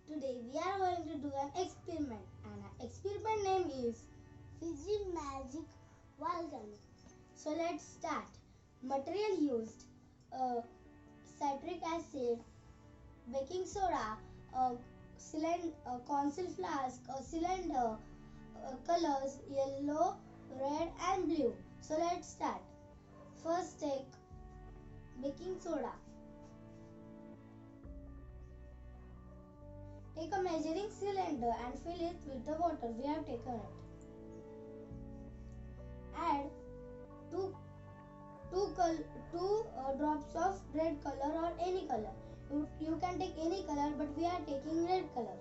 Today we are going to do an experiment, and our experiment name is Fizzy Magic Volcano. So let's start. Material used: citric acid, baking soda, a conceal flask, a cylinder, colors yellow, red and blue. So let's start. First take baking soda. Take a measuring cylinder and fill it with the water we have taken it. Add two drops of red color or any color. You can take any color, but we are taking red color.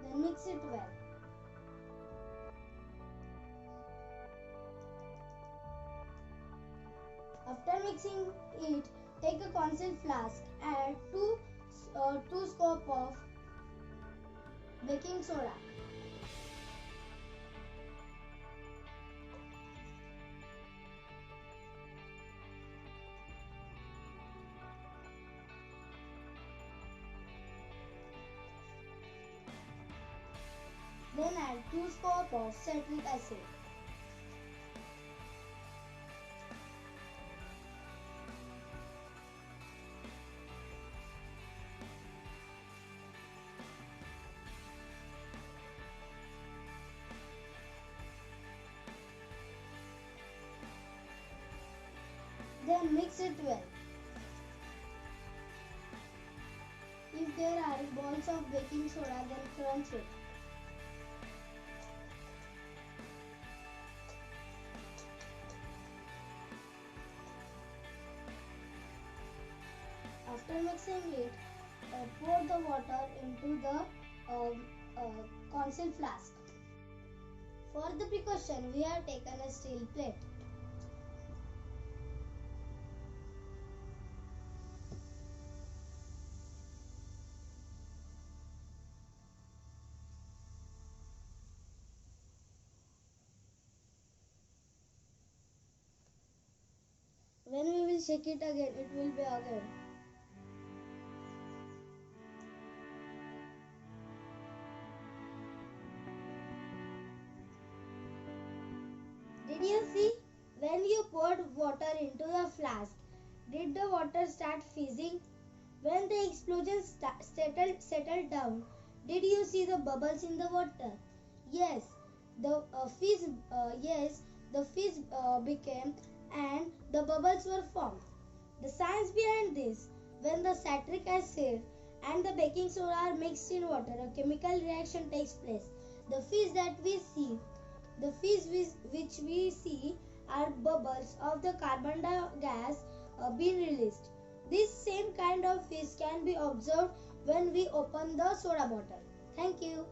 Then mix it well. After mixing it, take a concealed flask, add two scoops of baking soda. Then add 2 scoops of citric acid. Then mix it well. If there are balls of baking soda, then crunch it. After mixing it, pour the water into the concealed flask. For the precaution, we have taken a steel plate. When we will shake it again, it will be again. Did you see? When you poured water into the flask, did the water start fizzing? When the explosion settled down, did you see the bubbles in the water? Yes, the fizz became and the bubbles were formed. The science behind this: when the citric acid and the baking soda are mixed in water, a chemical reaction takes place. The fizz which we see are bubbles of the carbon gas being released. This same kind of fizz can be observed when we open the soda bottle. Thank you.